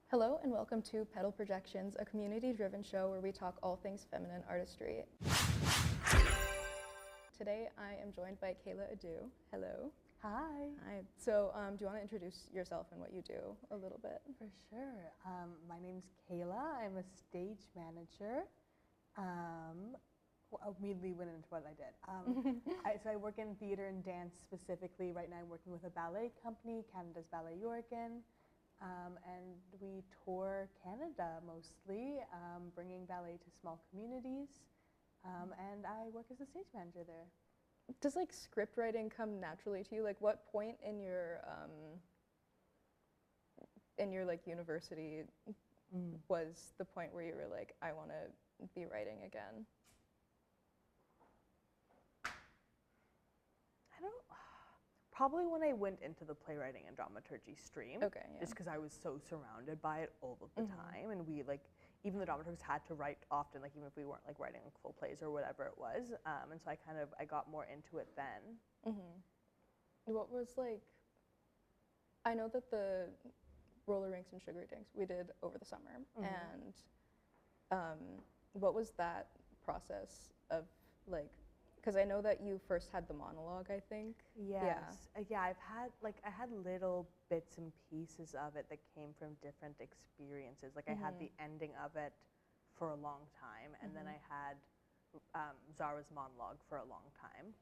Hello and welcome to Petal Projections, a community-driven show where we talk all things feminine artistry. Today I am joined by Kayla Ado. Hello. Hi. Hi. So do you want to introduce yourself and what you do a little bit? For sure. My name's Kayla. I'm a stage manager. I immediately went into what I did. So I work in theater and dance specifically. Right now I'm working with a ballet company, Canada's Ballet Yorkin. And we tour Canada mostly, bringing ballet to small communities, and I work as a stage manager there. Does like script writing come naturally to you? Like what point in your like university was the point where you were like, I want to be writing again? Probably when I went into the playwriting and dramaturgy stream, Okay, yeah. just because I was so surrounded by it all of the time, and we even the dramaturgs had to write often, like even if we weren't like writing like full plays or whatever it was, and so I got more into it then. What was like? I know that the Rinks and Sugary Drinks we did over the summer, and what was that process of like? Because I know that you first had the monologue, I think. Yes. Yeah, I had little bits and pieces of it that came from different experiences. Like I had the ending of it for a long time, and then I had Zara's monologue for a long time.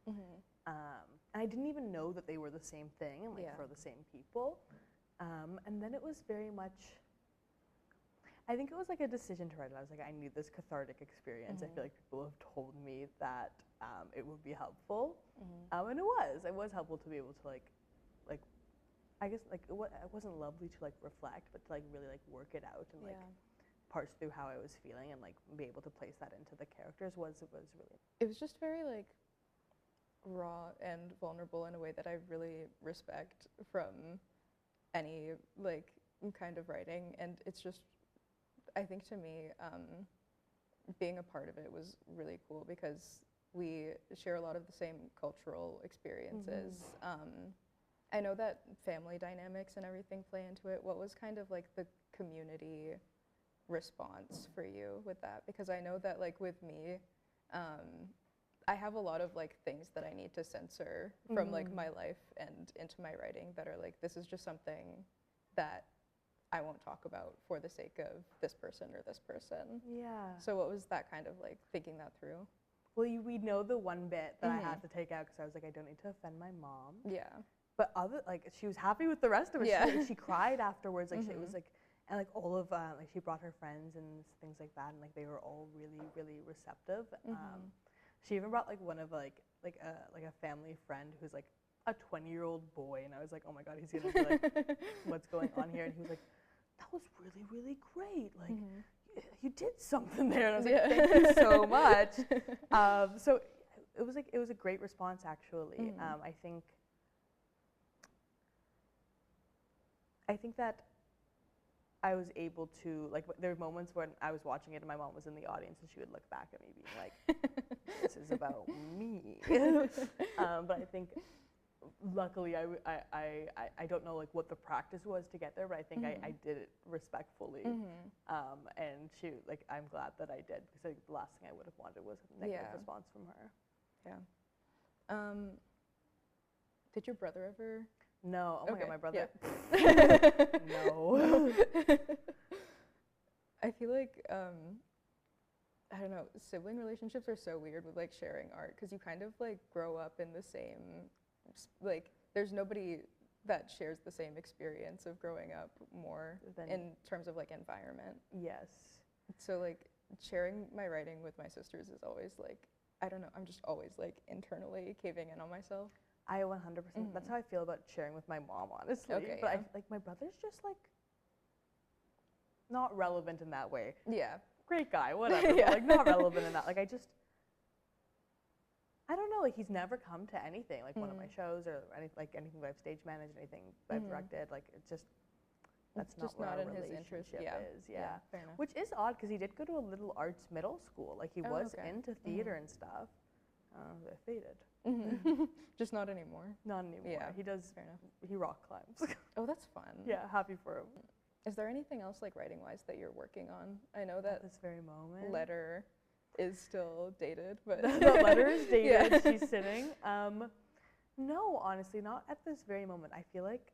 And I didn't even know that they were the same thing, and for the same people. And then it was very much, I think it was like a decision to write it. I was like, I need this cathartic experience. I feel like people have told me that it would be helpful, and it was helpful to be able to like I guess like it wasn't lovely to like reflect, but to like really like work it out and like parse through how I was feeling and like be able to place that into the characters was really. It was just very like raw and vulnerable in a way that I really respect from any like kind of writing, and it's just. I think to me, being a part of it was really cool because we share a lot of the same cultural experiences. I know that family dynamics and everything play into it. What was kind of like the community response for you with that? Because I know that like with me, I have a lot of like things that I need to censor from like my life and into my writing that are like, this is just something that I won't talk about for the sake of this person or this person. Yeah. So what was that kind of like thinking that through? Well, we know the one bit that I had to take out because I was like, I don't need to offend my mom. Yeah. But she was happy with the rest of it. Yeah. She cried afterwards. Like it was like, and like all of like she brought her friends and things like that, and like they were all really really receptive. She even brought like one of like a family friend who's like a 20-year-old boy, and I was like, oh my god, he's gonna be like, what's going on here? And he was like, that was really, really great. Like, you did something there. And I was like, thank you so much. So it was a great response, actually. I think that I was able to, like, there were moments when I was watching it and my mom was in the audience and she would look back at me being like, this is about me. But I think luckily, I don't know like what the practice was to get there, but I think I did it respectfully, and she like I'm glad that I did because like, the last thing I would have wanted was a negative response from her. Yeah. Did your brother ever? No. Oh my god, my brother. Yeah. No. I feel like I don't know. Sibling relationships are so weird with like sharing art because you kind of like grow up in the same. Like there's nobody that shares the same experience of growing up more in terms of like environment. Yes. So like sharing my writing with my sisters is always like, I don't know, I'm just always like internally caving in on myself. I 100%, that's how I feel about sharing with my mom, honestly. Okay, but I like my brother's just like not relevant in that way. Yeah. Great guy, whatever, but like not relevant in that. Like I don't know, like he's never come to anything, like one of my shows or anything that I've stage managed, anything I've directed, like it's just, that's not what our relationship is. Yeah. Fair enough. Which is odd because he did go to a liberal arts middle school, like he was into theater and stuff. They faded. Just not anymore. Not anymore. Yeah. He does, Fair enough. he rock climbs. Oh, that's fun. Yeah, happy for him. Is there anything else like writing-wise that you're working on? I know At that this very moment. letter is still dated, but The letter is dated. Yeah. She's sitting. No, honestly, not at this very moment. I feel like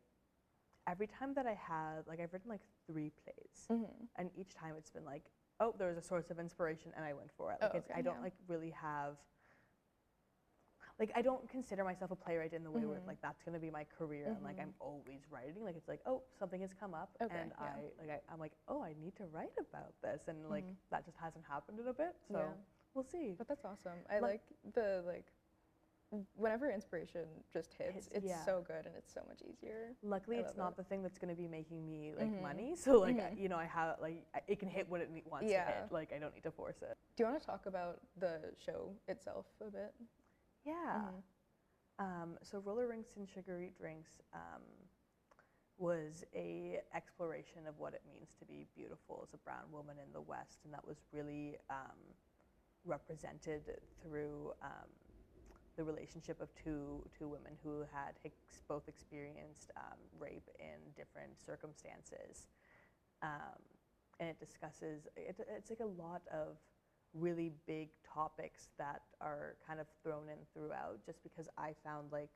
every time that I have, like, I've written like 3 plays, and each time it's been like, oh, there was a source of inspiration, and I went for it. Like, okay, I don't yeah. like really have. Like, I don't consider myself a playwright in the way where like that's gonna be my career and like I'm always writing. Like, it's like, oh, something has come up, Okay, and yeah. I'm like, oh, I need to write about this, and like that just hasn't happened in a bit. So Yeah. we'll see. But that's awesome. I Like- like the whenever inspiration just hits, it's yeah. so good and it's so much easier. Luckily, I it's love not it. the thing that's going to be making me like money. So like you know, I have like it can hit when it wants to Yeah. hit. Like, I don't need to force it. Do you want to talk about the show itself a bit? Yeah. So Rinks and Sugary Drinks was a exploration of what it means to be beautiful as a brown woman in the West, and that was really represented through the relationship of two women who had both experienced rape in different circumstances, and it discusses it's like a lot of really big topics that are kind of thrown in throughout, just because I found like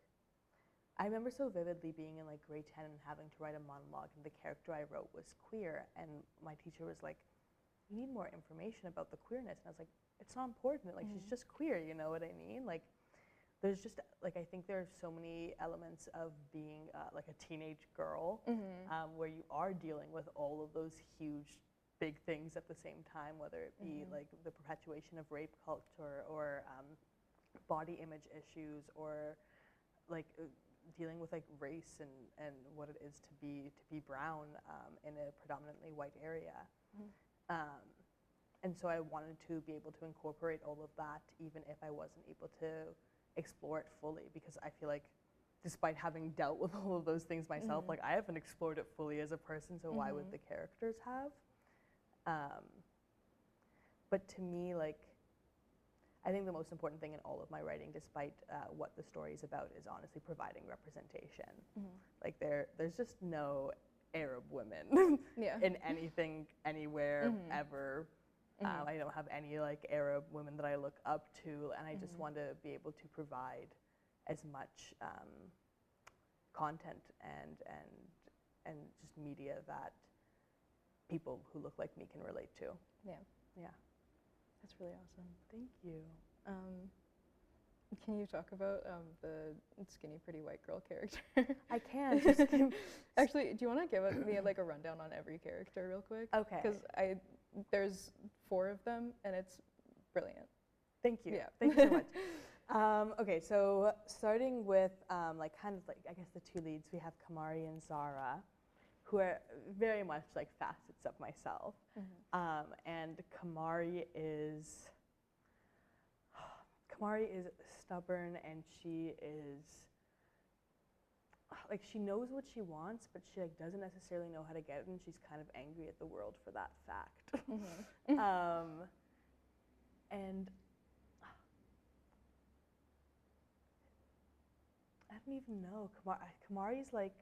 I remember so vividly being in like grade 10 and having to write a monologue, and the character I wrote was queer, and my teacher was like, you need more information about the queerness, and I was like, it's not important, like she's just queer, you know what I mean? Like, there's just like, I think there's so many elements of being like a teenage girl where you are dealing with all of those huge big things at the same time, whether it be like the perpetuation of rape culture or body image issues, or like dealing with like race and what it is to be brown in a predominantly white area. And so I wanted to be able to incorporate all of that, even if I wasn't able to explore it fully, because I feel like despite having dealt with all of those things myself, like I haven't explored it fully as a person, so why would the characters have? But to me, like, I think the most important thing in all of my writing, despite what the story is about, is honestly providing representation. Like, there's just no Arab women in anything, anywhere, ever. I don't have any like Arab women that I look up to, and I just want to be able to provide as much content and just media that people who look like me can relate to. Yeah. That's really awesome. Thank you. Can you talk about the skinny pretty white girl character? I can. Just Actually, do you want to give me like a rundown on every character real quick? Okay. Because there's 4 of them and it's brilliant. Thank you. Yeah. Thank you so much. Okay, so starting with like kind of like, I guess, the 2 leads, we have Kamari and Zara, who are very much like facets of myself. And Kamari is stubborn, and she is like, she knows what she wants, but she like doesn't necessarily know how to get it, and she's kind of angry at the world for that fact. And I don't even know. Kamari's like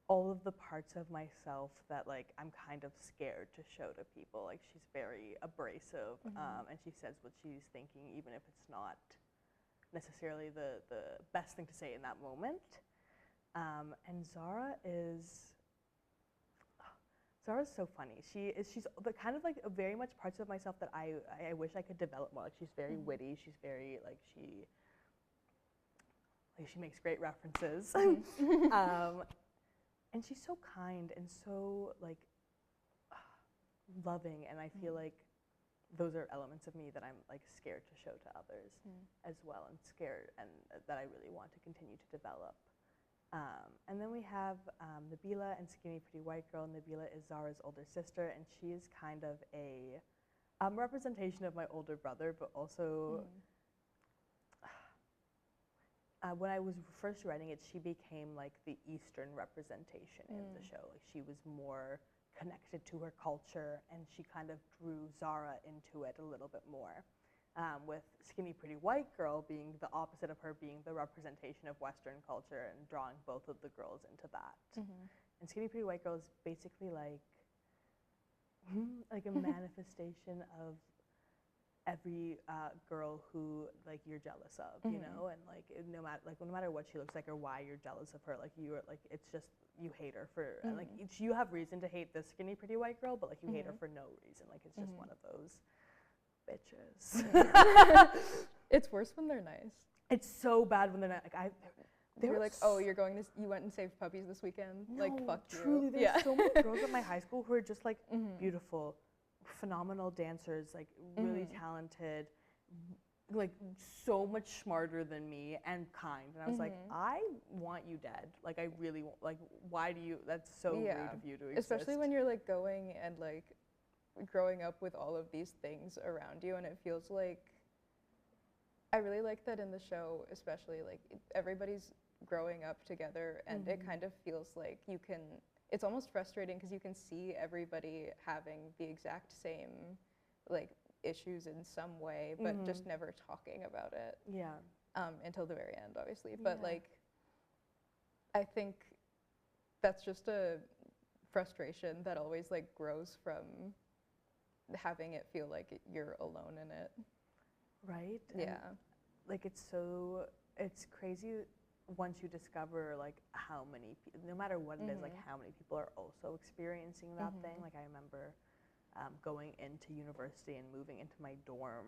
all of the parts of myself that like I'm kind of scared to show to people. Like, she's very abrasive, and she says what she's thinking, even if it's not necessarily the best thing to say in that moment. And Zara's so funny. She's the kind of like very much parts of myself that I wish I could develop more. Like, she's very witty. She's very like she makes great references. And she's so kind and so like loving, and I feel like those are elements of me that I'm like scared to show to others as well, and scared, and that I really want to continue to develop. And then we have Nabila and Skinny Pretty White Girl. Nabila is Zara's older sister, and she is kind of a representation of my older brother, but also when I was first writing it, she became like the Eastern representation in the show. Like, she was more connected to her culture, and she kind of drew Zara into it a little bit more. With Skinny Pretty White Girl being the opposite of her, being the representation of Western culture and drawing both of the girls into that. And Skinny Pretty White Girl is basically like a manifestation of every girl who like you're jealous of, you know, and like no matter what she looks like or why you're jealous of her, like you're like it's just you hate her for and like you have reason to hate this Skinny Pretty White Girl, but like you hate her for no reason, like it's just one of those bitches. It's worse when they're nice. It's so bad when they're not like They're like, oh, you went and saved puppies this weekend? No, like, fuck truly, you. there's so many girls at my high school who are just like beautiful, phenomenal dancers, like really talented, like so much smarter than me and kind. And I was like, I want you dead. Like I really want, like, why do you, that's so rude of you to exist. Especially when you're like going and like growing up with all of these things around you, and it feels like, I really like that in the show, especially like everybody's growing up together, and it kind of feels like you can, it's almost frustrating because you can see everybody having the exact same like issues in some way, but just never talking about it. Yeah. Until the very end, obviously. But like, I think that's just a frustration that always like grows from having it feel like you're alone in it. Right? Yeah. And, like it's crazy once you discover like how many no matter what it is, like how many people are also experiencing that thing. Like I remember going into university and moving into my dorm,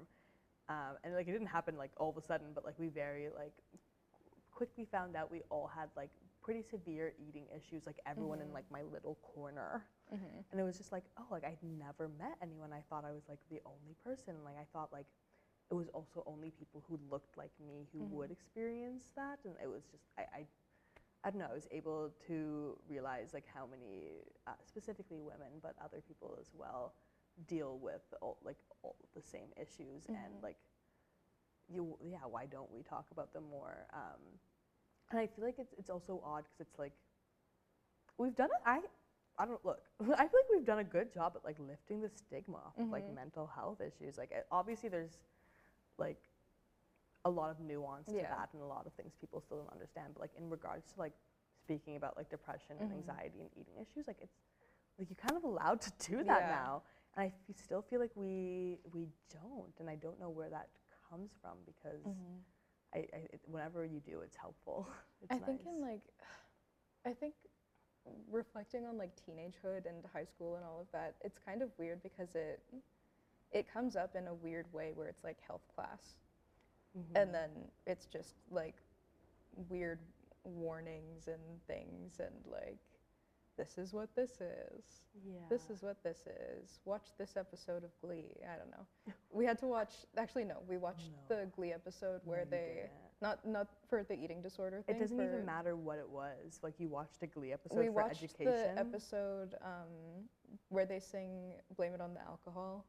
and like it didn't happen like all of a sudden, but like we very like quickly found out we all had like pretty severe eating issues, like everyone in like my little corner. And it was just like, oh, like I'd never met anyone. I thought I was like the only person. Like I thought like it was also only people who looked like me who would experience that. And it was just, I don't know, I was able to realize like how many, specifically women, but other people as well, deal with all the same issues. And like, why don't we talk about them more? And I feel like it's also odd because it's like, we've done it, I feel like we've done a good job at like lifting the stigma of like mental health issues. Like obviously there's like a lot of nuance to that and a lot of things people still don't understand, but like in regards to like speaking about like depression and anxiety and eating issues, like it's like you're kind of allowed to do that now, and I still feel like we don't, and I don't know where that comes from, because whenever you do, it's helpful. It's I nice. think reflecting on like teenagehood and high school and all of that, it's kind of weird because it comes up in a weird way where it's like health class, and then it's just like weird warnings and things, and like, this is what this is. This is what this is. Watch this episode of Glee. I don't know. We had to watch, actually no, we watched the Glee episode where they, not for the eating disorder thing. It doesn't even matter what it was. Like you watched a Glee episode we for watched education. the episode where they sing Blame It on the Alcohol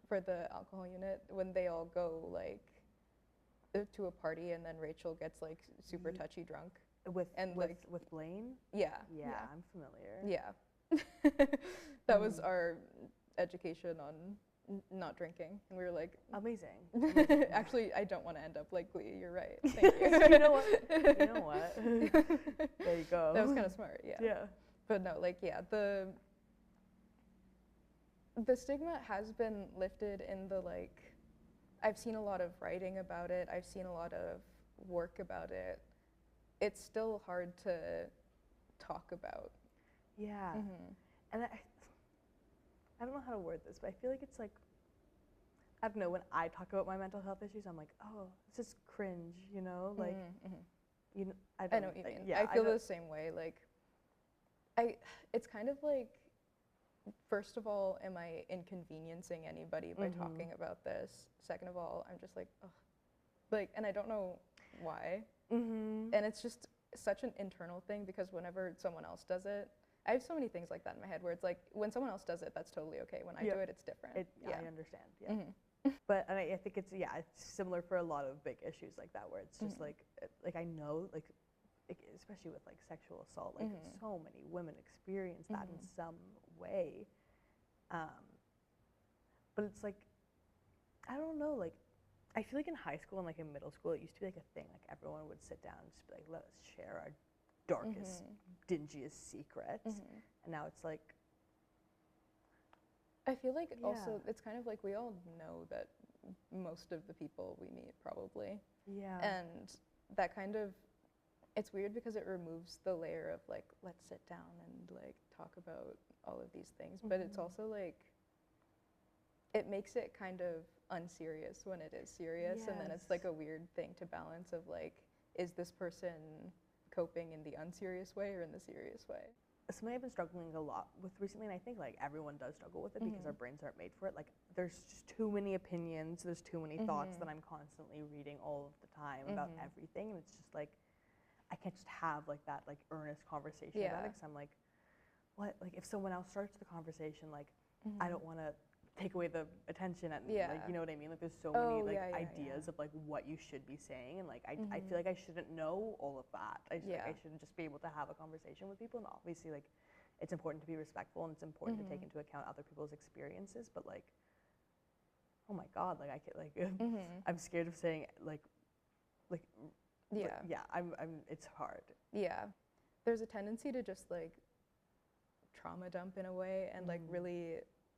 for the alcohol unit, when they all go like to a party and then Rachel gets like super touchy drunk. With Blaine? Yeah. Yeah, I'm familiar. Yeah. That was our education on not drinking. And we were like, amazing. Actually, I don't want to end up like Glee. You're right. Thank you. You know what? There you go. That was kind of smart. Yeah. Yeah. But no, like, yeah, the stigma has been lifted in the like, I've seen a lot of writing about it. I've seen a lot of work about it. It's still hard to talk about. Yeah. And I don't know how to word this, but I feel like it's like, I don't know, when I talk about my mental health issues, I'm like, oh, this is cringe, you know? Like, you know, I know what you mean. Yeah, I feel the same way. Like, it's kind of like, first of all, am I inconveniencing anybody by talking about this? Second of all, I'm just like, ugh. Like, and I don't know why. And it's just such an internal thing, because whenever someone else does it, I have so many things like that in my head where it's like, when someone else does it, that's totally okay. When I do it, it's different. I understand, But and I think it's similar for a lot of big issues like that, where it's just like I know, like especially with like sexual assault, like so many women experience that in some way. But it's like, I don't know, like, I feel like in high school and like in middle school, it used to be like a thing. Like everyone would sit down and just be like, let us share our darkest, dingiest secret. And now it's like, I feel like also it's kind of like we all know that most of the people we meet probably. Yeah. And that kind of, it's weird because it removes the layer of like, let's sit down and like talk about all of these things. But it's also like, it makes it kind of unserious when it is serious. And then it's like a weird thing to balance of like, is this person coping in the unserious way or in the serious way? Something I've been struggling a lot with recently, and I think like everyone does struggle with it because our brains aren't made for it. Like there's just too many opinions, there's too many thoughts that I'm constantly reading all of the time about everything, and it's just like I can't just have like that like earnest conversation about it. Because I'm like, what? Like if someone else starts the conversation, like I don't want to take away the attention and like, you know what I mean? Like there's so many like ideas of like what you should be saying, and like I feel like I shouldn't know all of that. I shouldn't just be able to have a conversation with people, and obviously like it's important to be respectful and it's important to take into account other people's experiences, but like oh my god, like I can like I'm scared of saying like I'm it's hard. Yeah. There's a tendency to just like trauma dump in a way and like really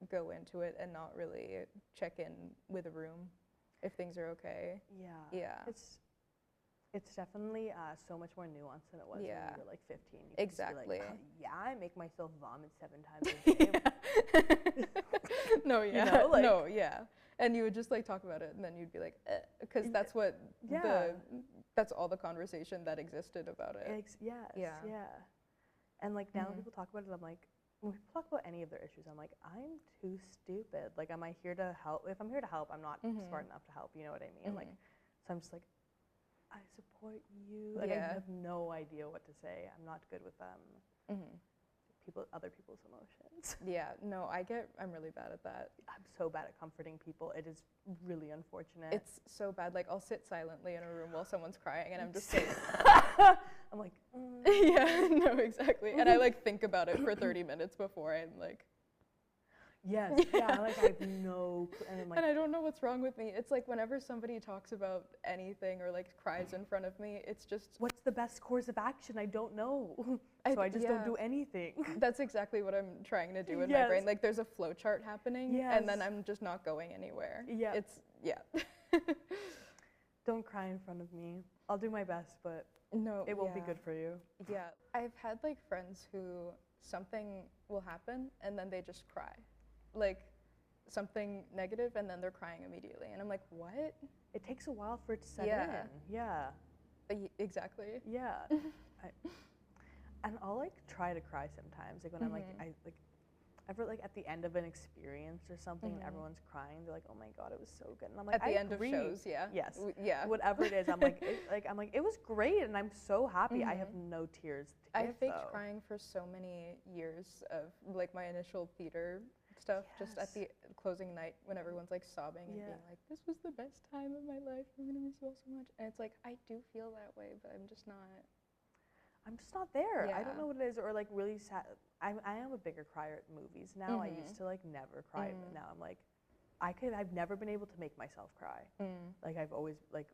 go into it and not really check in with a room if things are okay. Yeah. It's definitely so much more nuanced than it was when you were like 15. You Exactly. Like, I make myself vomit 7 times a day. No, You know, like, no, and you would just like talk about it and then you'd be like, because that's what that's all the conversation that existed about it. Yeah. And like now when people talk about it, I'm like, when people talk about any of their issues, I'm like, I'm too stupid. Like, am I here to help? If I'm here to help, I'm not smart enough to help. You know what I mean? Like, so I'm just like, I support you. Like, I have no idea what to say. I'm not good with other people's emotions. Yeah, no, I'm really bad at that. I'm so bad at comforting people. It is really unfortunate. It's so bad. Like, I'll sit silently in a room while someone's crying, and I'm just like, I'm like, yeah, no, exactly. And I like think about it for 30 minutes before I'm like, yes, like I have no, and I'm like, and I don't know what's wrong with me. It's like whenever somebody talks about anything or like cries in front of me, it's just, what's the best course of action? I don't know. So I just don't do anything. That's exactly what I'm trying to do in my brain. Like there's a flow chart happening and then I'm just not going anywhere. Yeah. It's, Don't cry in front of me. I'll do my best, but no, it won't be good for you. Yeah. I've had like friends who something will happen and then they just cry. Like something negative and then they're crying immediately. And I'm like, what? It takes a while for it to set in. Yeah. Exactly. Yeah. And I'll like try to cry sometimes. Like when I'm like, ever like at the end of an experience or something and everyone's crying, they're like, oh my god, it was so good. And I'm like, at the end of shows, yes, whatever it is, I'm like, it was great, and I'm so happy. I have no tears to give, I faked crying for so many years of like my initial theater stuff, just at the closing night when everyone's like sobbing and being like, this was the best time of my life, I'm gonna miss you all so much. And it's like, I do feel that way, but I'm just not there. I don't know what it is, or like really sad. I am a bigger crier at movies now. I used to like never cry, but now I'm like, I've never been able to make myself cry. Like I've always like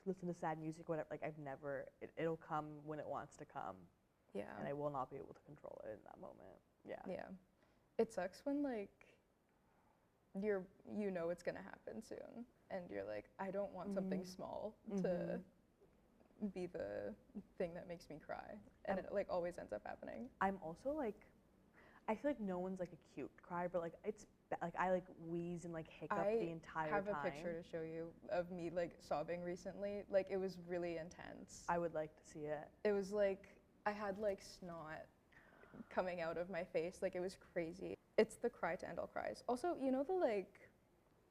listen to sad music, whatever. Like I've never, it'll come when it wants to come. Yeah. And I will not be able to control it in that moment. Yeah. Yeah. It sucks when like you know it's gonna happen soon and you're like, I don't want something small to be the thing that makes me cry, and it like always ends up happening. I'm also like, I feel like no one's like a cute cry, but like it's like I like wheeze and like hiccup the entire time. I have a picture to show you of me like sobbing recently. Like it was really intense. I would like to see it. It was like I had like snot coming out of my face. Like it was crazy. It's the cry to end all cries. Also, you know the like,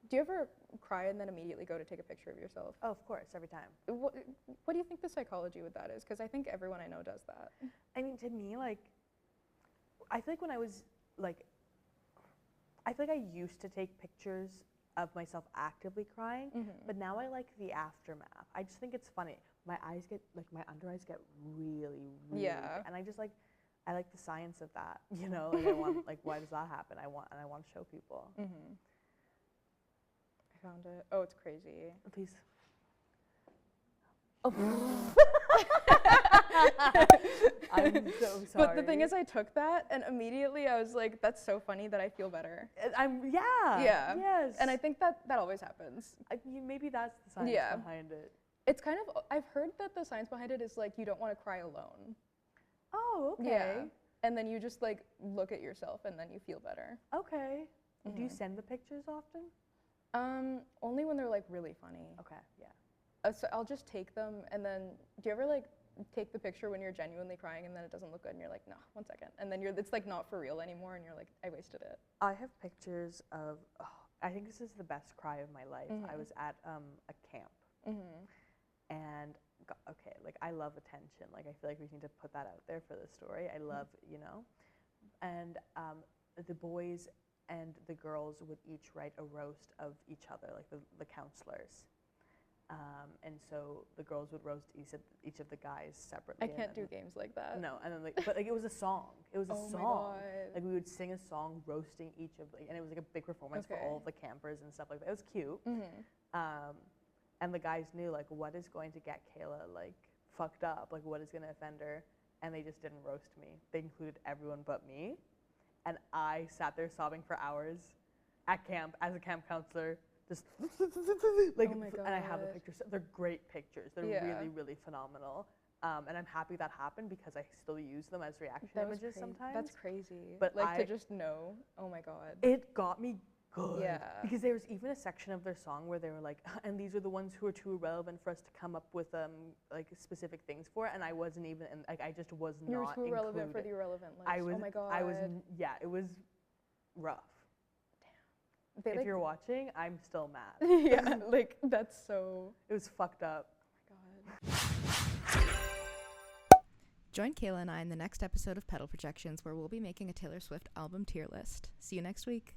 do you ever cry and then immediately go to take a picture of yourself? Oh, of course, every time. What do you think the psychology with that is? Because I think everyone I know does that. I mean, to me, like, I feel like when I was, like, I feel like I used to take pictures of myself actively crying, but now I like the aftermath. I just think it's funny. My eyes get, like, my under eyes get really, really big, and I just, like, I like the science of that, you know? Like, I want, like, why does that happen? I want to show people. Found it. Oh, it's crazy. Please. Oh. I'm so sorry. But the thing is, I took that and immediately I was like, that's so funny that I feel better. Yeah. Yes. And I think that always happens. Maybe that's the science behind it. It's kind of, I've heard that the science behind it is like you don't want to cry alone. Oh, okay. Yeah. And then you just like look at yourself and then you feel better. Okay. Do you send the pictures often? Only when they're like really funny. Okay, yeah. So I'll just take them and then, do you ever like take the picture when you're genuinely crying and then it doesn't look good and you're like, nah, 1 second. And then it's like not for real anymore and you're like, I wasted it. I have pictures of, I think this is the best cry of my life. I was at a camp and, okay, like I love attention. Like I feel like we need to put that out there for the story. I love, and the boys and the girls would each write a roast of each other, like the counselors. And so the girls would roast each of the guys separately. I can't do games like that. No, and then but it was a song. It was a Oh song. my God. Like we would sing a song roasting each of and it was like a big performance for all of the campers and stuff like that. It was cute. And the guys knew like what is going to get Kayla like fucked up, like what is going to offend her, and they just didn't roast me. They included everyone but me, and I sat there sobbing for hours at camp as a camp counselor. Just like, oh my God. And I have the pictures. They're great pictures. They're really, really phenomenal. And I'm happy that happened because I still use them as reaction images sometimes. That's crazy. But like to just know, oh my God. It got me good. Yeah. Because there was even a section of their song where they were like, and these are the ones who are too irrelevant for us to come up with like specific things for. And I wasn't even, like I just was not included. You were too irrelevant for the irrelevant list. Oh my God. It was rough. They, if like, you're watching, I'm still mad. Yeah, like that's so. It was fucked up. Oh my God. Join Kayla and I in the next episode of Petal Projections, where we'll be making a Taylor Swift album tier list. See you next week.